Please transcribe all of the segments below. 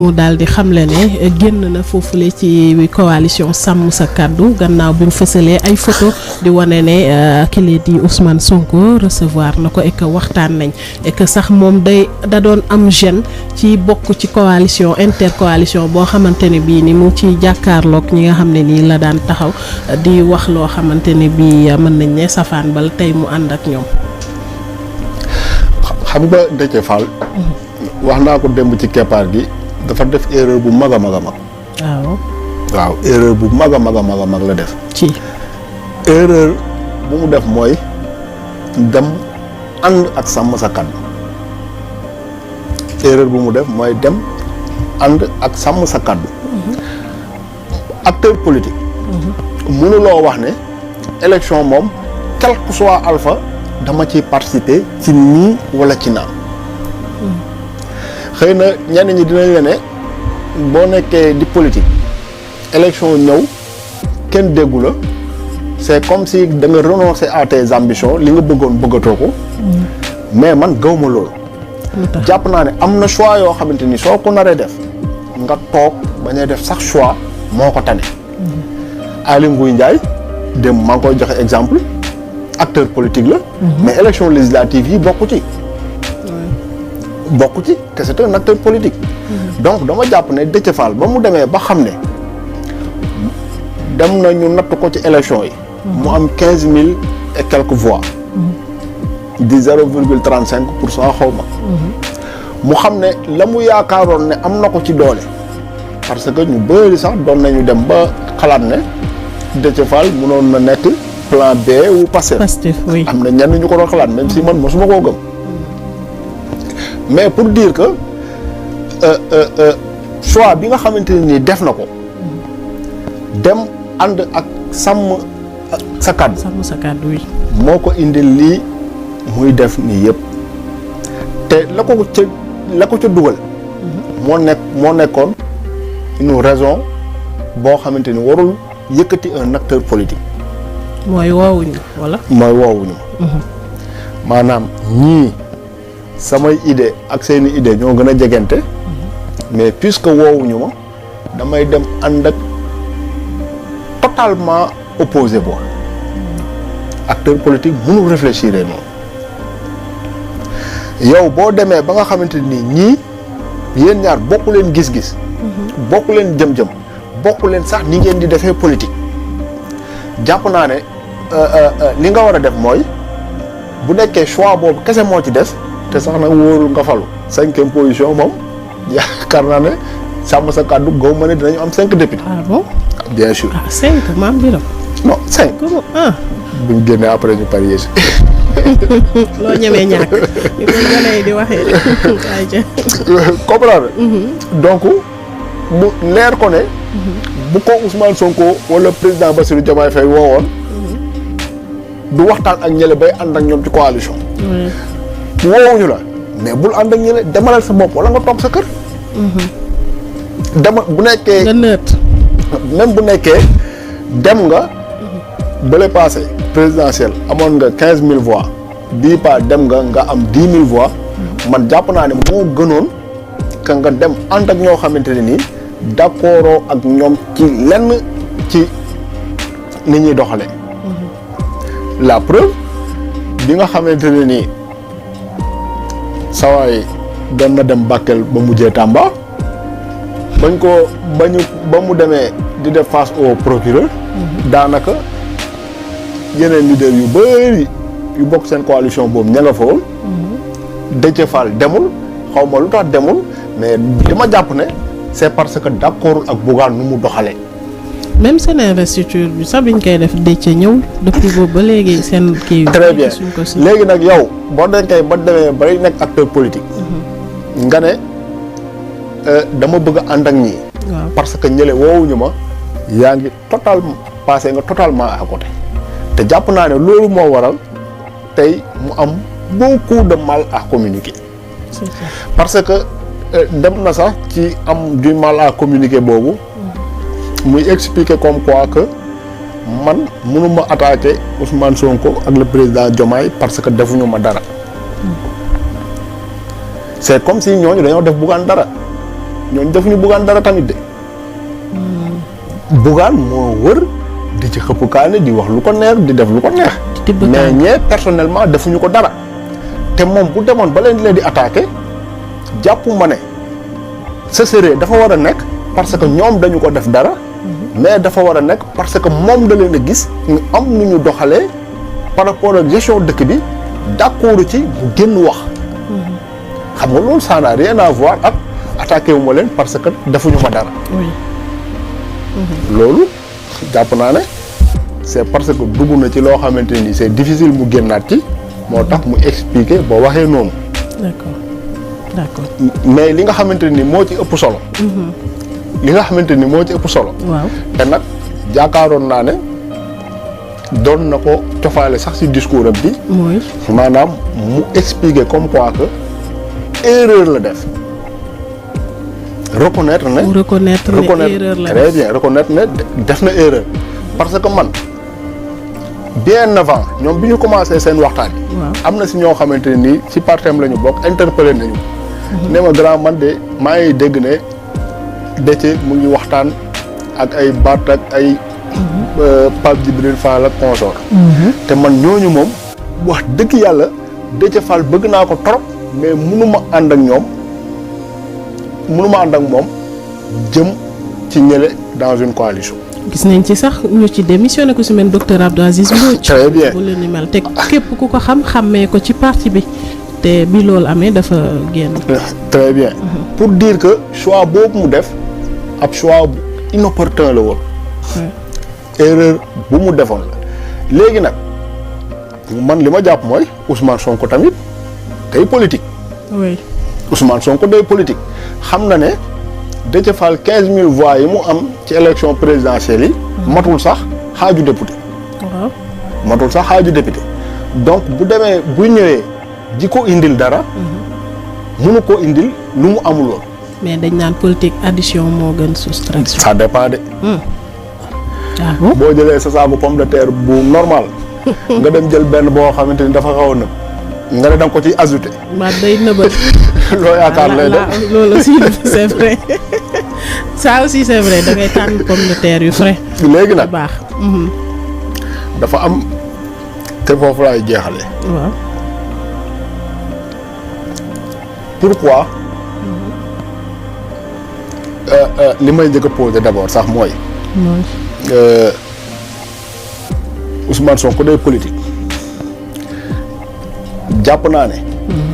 mu daal di xamle ne génn na foofule ci coalition sàmm sa kàddu gannaaw bi mu fësalee ay photo di wane ne kile di Ousmane Sonko recevoir na ko et que waxtaan nañ et que sax moom da doon am gêne ci bokk ci coalition intercoalition boo xamante ne bii ni mu ci jàkkaarloog ñi nga xam ne nii la daan taxaw di wax loo xamante ne bii mën nañ ne safaan bal tey mu ànd ak ñoom. xam nga Déthié Fall. wax naa ko démb ci keppaar gi. dafa def erreur bu mag a mag a mag. waaw erreur bu mag a mag a mag a mag la def. ci erreur bu mu def mooy dem ànd ak sàmm sa kàddu. erreur bu mu def mooy dem ànd ak sàmm sa kàddu. acteur politique. mënuloo wax ne élection moom quel que soit alpha dama ciy participer ci nii wala ci naa. xëy na ñenn ñi dinañ la ne boo nekkee di politique élection ñëw kenn déggu la c'est comme si da nga renoncer à tes ambitions li nga bëggoon bëggatoo ko mais man gawma loolu jàpp naa ne am na choix yoo xamante ni soo ko naree def nga toog bañ a def sax choix moo ko tane Aly Ngouille Ndiaye dem maa ngi koy joxe exemple acteur politique la mais élection législative yi bokku ci te c'est un acteur politique. Donc dama jàpp ne Déthié Fall ba mu demee ba xam ne dem na ñu natt ko ci élection yi. mu am 15 000 et quelques voix. di 0,35% xaw ma. mu xam ne la mu yaakaaroon ne am na ko ci doole. parce que ñu bëri sax doon nañu dem ba xalaat ne Déthié Fall mënoon na nekk plan B ou Pastef. Oui. am na ñenn ñu ko doon xalaat même si man mosuma koo gëm. mais pour dire que choix bi nga xamante ne nii def na ko dem ànd ak sàmm sa kàddu. sàmm sa kàddu oui. moo ko indil lii muy def nii yëpp te la ko ca dugal. moo nekkoon une raison boo xamante ni warul yëkkati un acteur politique. mooy woowuñu wala. mooy woowuñu. maanaam ñii. samay idée ak seeni idée ñoo gën a jegante mais puisque woowuñu ma damay dem ànd ak totalement opposé bo acteur politique mënul réfléchir noonu yow boo demee ba nga xamante ni ñii yéen ñaar bokku leen gis-gis bokku leen jëm-jëm bokku leen sax ni ngeen di defee politique jàpp naa ne li nga war a def mooy bu nekkee choix boobu kese moo ci des te sax nag wóorul nga falu 5e position moom yaakaar naa ne sàmm sa kàddu gaw ma ne dinañu am 5 députés. Ah bon? Bien sûr. 5 maam Birame. Non 5. Comment 1. bu ñu génnee après ñu parier si. loo ñemee ñàkk ni ko gone yi di waxee de. comprendre. donc mu leer ko ne. bu ko Ousmane Sonko wala président Bassirou Diomaye Faye woowoon. du waxtaan ak ñële bay ànd ak ñoom ci coalition. woowuñu la mais bul ànd ak ñële demalal sa bopp wala nga toog sa kër. dama bu nekkee nga neutre. même bu nekkee dem nga. bële passé présidentielle amoon nga 15000 voix bii pas dem nga am 10 000 voix. man jàpp naa ne moo gënoon que nga dem ànd ak ñoo xamante ne nii d'accord ak ñoom ci lenn ci ni ñuy doxalee. La preuve bi nga xamante ne nii. sawaay doon na dem Bakel ba mujjee Tamba ba mu demee di def face au procureur daanaka yeneen leader yu bëri yu bokk seen coalition boobu ña nga fa woon Déthié Fall demul xaw ma lu tax demul mais dama jàpp ne c'est parce que d'accord ak Bougane nu mu doxalee. même seen investiture bi sax biñ koy def Déthié ñëw depuis boobu ba léegi seen kii. très bien léegi nag yow boo denkee ba demee bay nekk acteur politique. nga ne dama bëgg a ànd ak ñii. parce que ñële woowuñu ma yaa ngi passé nga totalement à côté. te jàpp naa ne loolu moo waral tey mu am beaucoup de mal à communiquer. parce que dem na sax ci am du mal à communiquer boobu. muy expliquer comme quoi que man mënuma attaquer Ousmane Sonko ak le président Diomaye parce que defuñu ma dara. c'est comme si ñooñu dañoo def Bougane dara ñooñu defuñu Bougane dara tamit de. Bougane moo wër di ci xëpp kaane di wax lu ko neex di def lu ko neex. mais ñee personnellement defuñu ko dara. te moom bu demoon ba leen di attaqué jàpp ma ne ce serait dafa war a nekk parce que ñoom dañu ko def dara. mais dafa war a nekk parce que moom da leen a gis ñu am nu ñu doxalee par rapport ak gestion dëkk bi d'accord ci bu génn wax. xam nga loolu ça n'a rien à voir ak attaqué wu ma leen parce que defuñu ma dara. loolu jàpp naa ne c'est parce que dugg na ci loo xamante ni c'est difficile mu génnaat ci moo tax mu expliquer ba waxee noonu. d'accord. mais li nga xamante ni moo ci ëpp solo. li nga xamante ni moo ci ëpp solo. waaw te nag jaakaaroon naa ne doon na ko cofaale sax ci discours am bi. mooy maanaam mu expliquer comme quoi que erreur la def. reconnaître ne erreur la très bien reconnaître ne def na erreur. parce que man bien avant ñoom bi ñu commencé seen waxtaan yi. am na ci ñoo xamante ni ci partem la ñu bokk interpellé nañu. ne ma grand man de maa ngi dégg ne. Déthié mu ngi waxtaan ak ay Bat ak ay Pape Djibril Fall ak consort te man ñooñu moom wax dëgg yàlla Déthié Fall bëgg naa ko trop mais mënuma ànd ak ñoom mënuma ànd ak moom jëm ci ñële dans une coalition. gis nañ ci sax ñu ci démissionné ko si mel docteur Abdou Aziz Mbodj. très bien bu leen ni mel te képp ku ko xàmmee ko ci parti bi te bi loolu amee dafa génn. très bien pour dire que choix boobu mu def. ab choix bu inopportun la woon. erreur bu mu defoon la léegi nag man li ma jàpp mooy Ousmane Sonko tamit day politique. oui Ousmane Sonko day politique xam na ne Déthié Fall 15000 voix yi mu am ci élection présidentielle yi. matul sax xaaju député. waaw matul sax xaaju député donc bu demee bu ñëwee di ko indil dara. mënu ko indil lu mu amuloon. mais dañ naan politique addition moo gën soustraction. ça dépend de. ah bon boo jëlee sa saabu pomme de terre bu normal nga dem jël benn boo xamante ni dafa xaw a nëb nga ne da nga ko ciy ajouté. mbaa day nëbal. loo yaakaar lay def loolu aussi c'est vrai ça aussi c'est vrai da ngay tànn pomme de terre yu frais. léegi nag baax. dafa am te foofu laay jeexale. waaw. pourquoi. li may njëkk a posé d'abord sax mooy. Ousmane Sonko day politique. jàpp naa ne.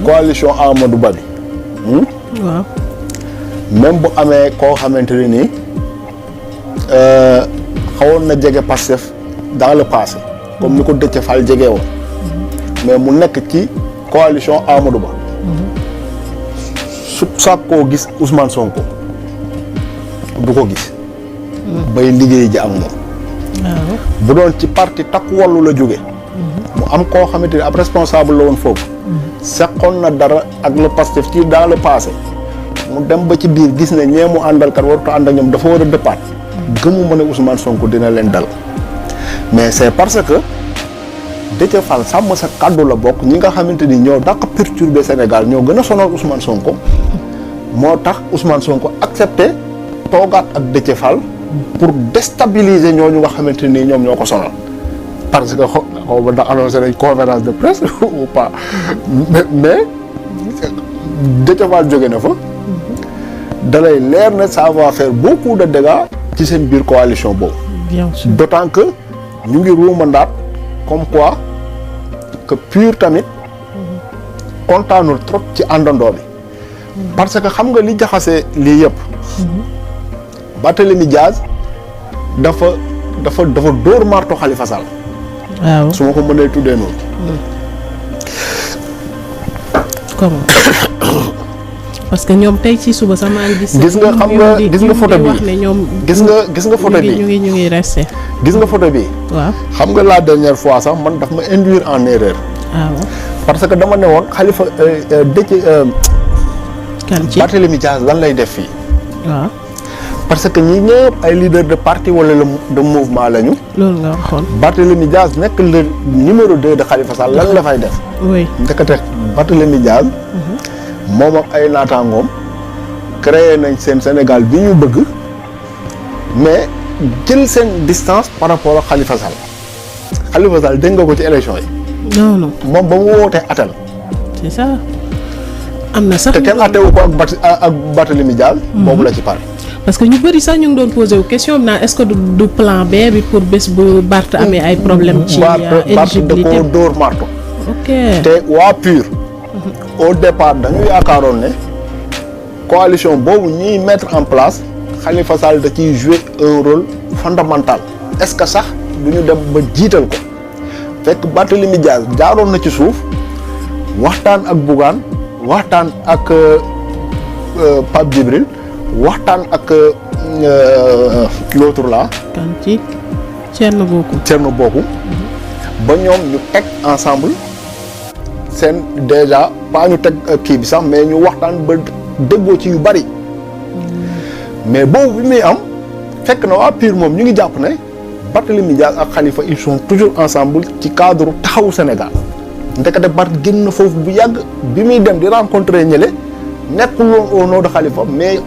coalition Amadou Ba bi. waaw. même bu amee koo xamante ne nii xawoon na jege Pastef dans le passé. comme ni ko Déthié Fall jege woon. mais mu nekk ci coalition Amadou Ba. su sàkkoo gis Ousmane Sonko. du ko gis. bay liggéey ji ak moom. waaw. bu doon ci parti Takku Wallu la jóge mu am koo xamante ni ab responsable la woon foofu. seqoon na dara ak le Pastef ci dans le passé. mu dem ba ci biir gis ne ñee mu àndal kat warut a ànd ak ñoom dafa war a dëppaat. gëmuma ne Ousmane Sonko dina leen dal. mais c'est parce que Déthié Fall sàmm sa kàddu la bokk ñi nga xamante ni ñoo dàq perturber Sénégal ñoo gën a sonal Ousmane Sonko. moo tax Ousmane Sonko accepté toogaat ak Déthié Fall pour déstabiliser ñooñu nga xamante ni ñoom ñoo ko sonal. parce que xaw ma ndax annoncé nañ conférence de presse ou pas mais Déthié Fall jóge na fa. dalay leer na ça va faire beaucoup de dégâts ci seen biir coalition boobu. bien sûr. d'autant que ñu ngi ruumandaat comme quoi que PUR tamit kontaanul trop ci àndandoo bi. parce que xam nga li jaxase lii yëpp. Barthélémy Diaz dafa dóor marto Khalifa Sall. waaw su ma ko mënee tuddee noonu. comment parce que ñoom tey ci suba sax maa ngi gis. gis nga xam nga gis nga photo bi wax ne ñoom. gis nga photo bi ñu ngi resté. gis nga photo bi. waaw. xam nga la dernière fois sax man daf ma induire en erreur. waaw. parce que dama ne woon Khalifa Déthié. kan ci Barthélémy Diaz lan lay def fii. waaw. parce que ñi ñëpp ay leader de parti wala de mouvement lañu. loolu nga waxoon. Barthélémy Diaz nekk le numéro 2 de Khalifa Sall lan la fay def. oui. ndekete Barthélémy Diaz. moom ak ay naataangoom créé nañ seen Sénégal bi ñu bëgg mais jël seen distance par rapport ak Khalifa Sall. Khalifa Sall dégg nga ko ci élection yi. non non moom ba mu wootee atal. c'est ça am na sax. te kenn attewu ko ak Barthélémy Dias. boobu la ci pare. parce que ñu bëri sax ñu ngi doon posé wu question naa est-ce que du plan B bi pour bés bu Barth amee ay problème ci éligibilité Barth da koo dóor marto. ok te waa PUR. au départ dañu yaakaaroon ne coalition boobu ñuy mettre en place Khalifa Sall da ciy jouer un rôle fondamental est-ce que sax du ñu dem ba jiital ko fekk Barthélémy Dias jaaroon na ci suuf waxtaan ak Bougane waxtaan ak Pape Djibril waxtaan ak l'autre là. kan ci Thierno Bocoum ba ñoom ñu teg ensemble seen déjà pas ñu teg kii bi sax mais ñu waxtaan ba déggoo ci yu bari mais boobu bi muy am fekk na waa PUR moom ñu ngi jàpp ne Barthélémy Dias ak Khalifa ils sont toujours ensemble ci cadre taxawu Sénégal ndekete Barth génn na foofu bu yàgg bi muy dem di rencontrer ñële nekkul woon au nom de Khalifa mais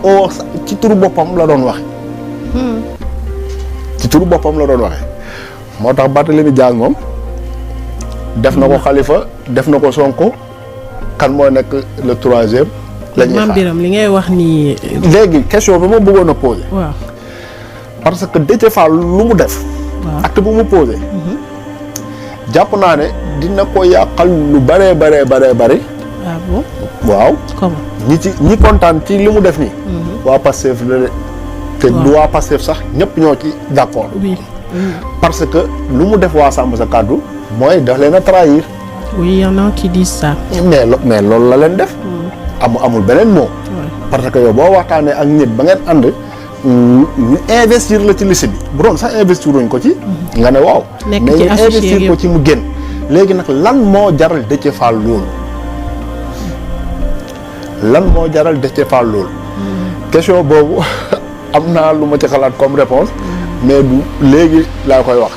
ci turu boppam la doon waxe ci turu boppam la doon waxe moo tax Barthélémy Dias moom def na ko Khalifa def na ko Sonko kan mooy nekk le troisième la ñuy xaar Mame Birame li ngay wax nii. léegi question bi ma bëggoon a poser. waaw parce que Déthié Fall lu mu def. waaw acte bu mu posé. jàpp naa ne dina ko yàqal lu bëree bëri. ah bon waaw comment. ñi kontaan ci li mu def nii. waa Pastef la te du waa Pastef sax ñëpp ñoo ci d'accord. oui. parce que lu mu def waa Sàmm Sa Kàddu mooy daf leen a trahir. oui y en a qui disent ça. mais loolu la leen def. amul beneen mot. parce que yow boo waxtaanee ak nit ba ngeen ànd ñu investir la ci liste bi bu doon sax investir wuñ ko ci. nga ne waaw. nekk mais ci ñu affiche investir ko ci mu génn. léegi nag lan moo jaral Déthié Fall loolu. lan moo jaral Déthié Fall loolu. question boobu am naa lu ma ci xalaat comme réponse mais du léegi laa koy wax.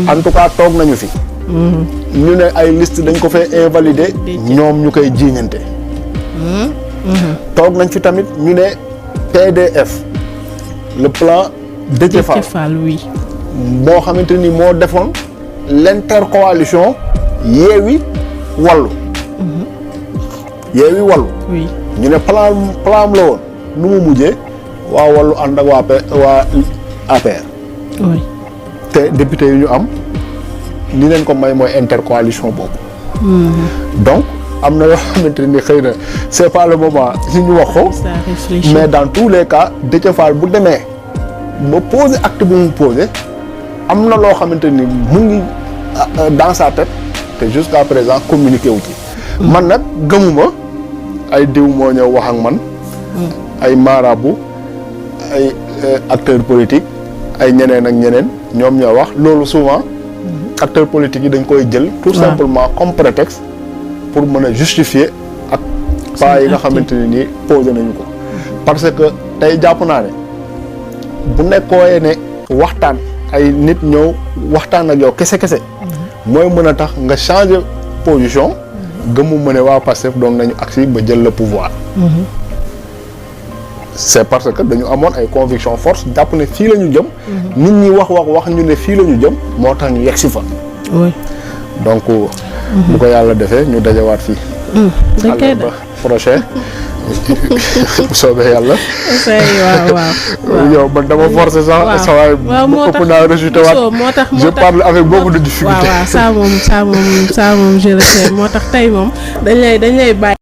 en tout cas toog nañu fi. ñu ne ay liste dañ ko fee invalider. ñoom ñu koy jiiñante. toog nañ fi tamit ñu ne PDF le plan Déthié Fall oui. moo xamante ni moo defoon l'intercoalition Yewwi Wallu. Yewwi Wallu. oui. ñu ne plan la woon nu mu mujjee waa Wallu ànd ak waa APR. oui. te député yu ñu am li leen ko may mooy intercoalition boobu. donc am na yoo xamante ni xëy na c'est pas le moment ñu ñu wax ko. ça réfléchit. mais dans tous les cas Déthié Fall bu demee ba poser acte bu mu poser am na loo xamante ni mu ngi dans sa tête te jusqu'à présent communiqué wu ci. man nag gëmuma ay diw moo ñëw wax ak man. ay marabout ay acteurs politiques ay ñeneen ak ñeneen ñoom ñoo wax loolu souvent acteurs politiques yi dañ koy jël. tout simplement comme prétexte pour mën a justifier ak pas yi nga xamante ne nii posé nañu ko. parce que tey jàpp naa ne bu nekkooyee ne waxtaan ay nit ñëw waxtaan ak yow kese mooy mën a tax nga changer position. gëmu ma ne waa Pastef doon nañu agsi ba jël le pouvoir. c'est parce que dañu amoon ay convictions fortes jàpp ne fii la ñu jëm. nit ñi wax ñu ne fii la ñu jëm moo tax ñu yegg si fa. oui. donc. bu ko yàlla defee ñu dajawaat fii. dañ koy ba prochain. bu soobee yàlla. waaw. yow man dama forcé sax. waaw moo tax ëpp naa rejeté waat moo tax je parle avec beaucoup de difficulté. waaw ça moom je le sais moo tax tey moom dañ lay bàyyi.